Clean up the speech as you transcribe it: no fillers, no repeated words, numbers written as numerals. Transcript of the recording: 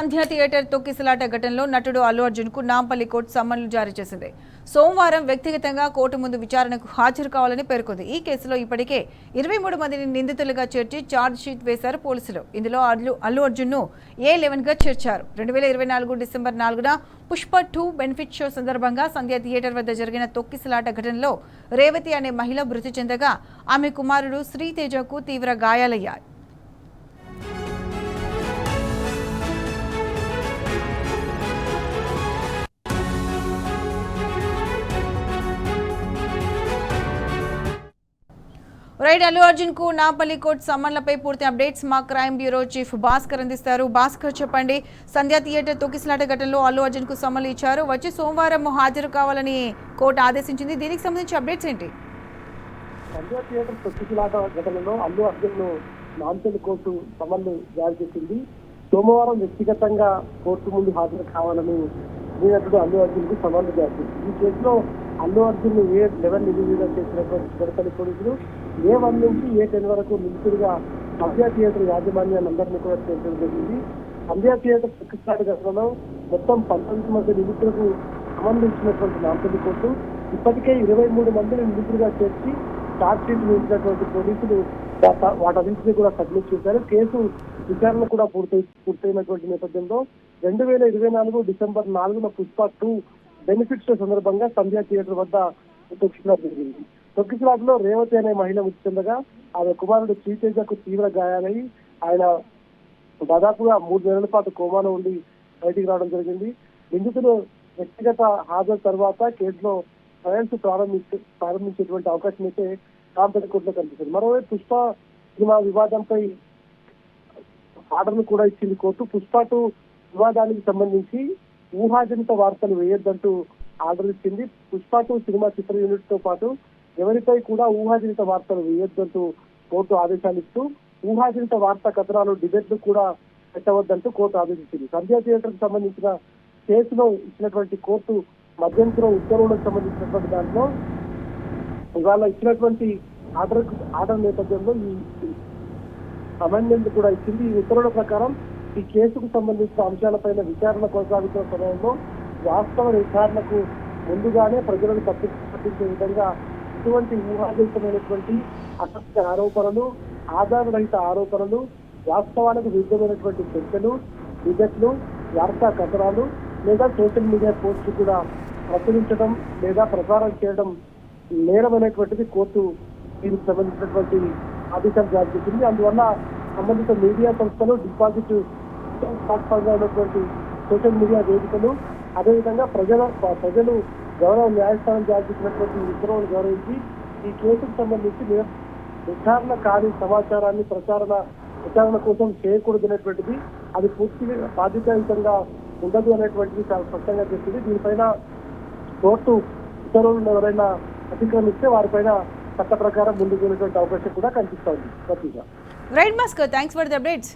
సంధ్య theatre తొక్కిసలాట ఘటనలో నటుడు అల్లు అర్జున్ కు నాంపల్లి కోర్టు సమ్మన్లు జారీ చేసింది. సోమవారం వ్యక్తిగతంగా కోర్టు ముందు విచారణకు హాజరు కావాలని పేర్కొంది. ఈ కేసులో ఇప్పటికే 23 మందిని నిందితులుగా చేర్చి ఛార్జ్ షీట్ వేశారు పోలీసులు. ఇందులో అల్లు అర్జున్ ను A11 గా చేర్చారు. 2024 డిసెంబర్ 4న పుష్ప 2 బెనిఫిట్ షో సందర్భంగా సంధ్య థియేటర్ వద్ద జరిగిన తొక్కిసలాట ఘటనలో రేవతి అనే మహిళ మృతి చెందగా ఆమె కుమారుడు శ్రీతేజకు తీవ్ర గాయాలయ్యాయి. రైట్, అల్లు అర్జున్ కు నాంపల్లి కోర్టు సమ్మన్లపై పూర్తి అప్డేట్స్ మా క్రైమ్ బ్యూరో చీఫ్ భాస్కర్ అందిస్తారు. భాస్కర్, చెప్పండి. సంధ్య థియేటర్ తొక్కిసలాట ఘటనలో అల్లు అర్జున్ కు సమ్మన్లు ఇచ్చారు. వచ్చి సోమవారం హాజరు కావాలని కోర్టు ఆదేశించింది. దీనికి సంబంధించి అప్డేట్స్ ఏంటి? సంధ్య థియేటర్ తొక్కిసలాట ఘటనలో అల్లు అర్జున్ ను నాంపల్లి కోర్టు సమ్మన్లు జారీ చేసింది. సోమవారం వ్యక్తిగతంగా కోర్టు ముందు హాజరు కావాలని నటుడు అల్లు అర్జున్ కు సమ్మన్లు జారీ చేసింది. ఈ కేసులో అల్లు అర్జున్ ను A11 నిందితుడిగా చేసినటువంటి చిరపల్లి పోలీసులు A1 నుంచి A10 వరకు నిందితుడిగా సంధ్య థియేటర్ యాజమాన్యాలందరినీ కూడా చేర్చడం జరిగింది. సంధ్య థియేటర్ తొక్కిసలాట ఘటనలో మొత్తం 19 మంది నిందితులకు సంబంధించినటువంటి నాంపల్లి కోర్టు ఇప్పటికే 23 మందిని నిందితులుగా చేర్చి ఛార్జ్ షీట్ వేసినటువంటి పోలీసులు వాటన్నింటినీ కూడా సబ్మిట్ చేశారు. కేసు విచారణ కూడా పూర్తయినటువంటి నేపథ్యంలో 2024 డిసెంబర్ 4న పుష్ప 2 బెనిఫిట్ షో సందర్భంగా సంధ్య థియేటర్ వద్ద తొక్కిసలాట జరిగింది. తొక్కిసలాటలో రేవతి అనే మహిళ మృతి చెందగా ఆమె కుమారుడు శ్రీతేజకు తీవ్ర గాయాలై ఆయన దాదాపుగా 3 నెలల పాటు కోమాలో ఉండి బయటికి రావడం జరిగింది. నిందితులు వ్యక్తిగత హాజరు తర్వాత కేసులో ట్రయల్స్ ప్రారంభించేటువంటి అవకాశం అయితే నాంపల్లి కోర్టులో కనిపిస్తుంది. మరోవైపు పుష్ప సినిమా వివాదంపై ఆర్డర్ను కూడా ఇచ్చింది కోర్టు. పుష్ప 2 వివాదానికి సంబంధించి ఊహాజనిత వార్తలు వేయొద్దంటూ ఆర్డర్ ఇచ్చింది. పుష్ప 2 సినిమా చిత్ర యూనిట్ తో పాటు ఎవరిపై కూడా ఊహాజనిత వార్తలు వేయొద్దంటూ కోర్టు ఆదేశాలు ఇస్తూ ఊహాజనిత వార్తా కథనాలు డిబేట్లు కూడా పెట్టవద్దంటూ కోర్టు ఆదేశించింది. సంధ్య థియేటర్ కు సంబంధించిన కేసులో ఇచ్చినటువంటి కోర్టు మధ్యంతర ఉత్తర్వులకు సంబంధించినటువంటి దాంట్లో ఇవాళ ఇచ్చినటువంటి ఆర్డర్ నేపథ్యంలో ఈ అమెండ్మెంట్ కూడా ఇచ్చింది. ఈ ఉత్తర్వుల ప్రకారం ఈ కేసుకు సంబంధించిన అంశాలపైన విచారణ కొనసాగుతున్న సమయంలో వాస్తవ నిర్ధారణకు ముందుగానే ప్రజలను పట్టించే విధంగా ఇటువంటి ఊహాజనితమైనటువంటి అసత్య ఆరోపణలు, ఆధారరహిత ఆరోపణలు, వాస్తవానికి విరుద్ధమైనటువంటి చర్చలు, డిబేట్లు, వార్తా కథనాలు లేదా సోషల్ మీడియా పోస్టులు కూడా ప్రచురించడం లేదా ప్రసారం చేయడం నేరమైనటువంటిది కోర్టు దీనికి సంబంధించినటువంటి ఆదేశాలు జారీ చేసింది. అందువల్ల సంబంధిత మీడియా సంస్థలు, డిపాజిట్ ప్లాట్ఫామ్గా ఉన్నటువంటి సోషల్ మీడియా వేదికలు, అదేవిధంగా ప్రజలు గౌరవ న్యాయస్థానం జారీ చేసినటువంటి ఉత్తర్వులు గౌరవించి ఈ కేసుకు సంబంధించి నిర్ధారణ కాని సమాచారాన్ని విచారణ కోసం చేయకూడదనేటువంటిది, అది పూర్తిగా బాధ్యతాయుతంగా ఉండదు అనేటువంటిది చాలా స్పష్టంగా చెప్పింది. దీనిపైన కోర్టు ఉత్తర్వులను ఎవరైనా అతిక్రమిస్తే వారిపైన చట్ట ప్రకారం ముందుకు వెళ్ళేటువంటి అవకాశం కూడా కనిపిస్తోంది. Right Bhaskar, thanks for the updates.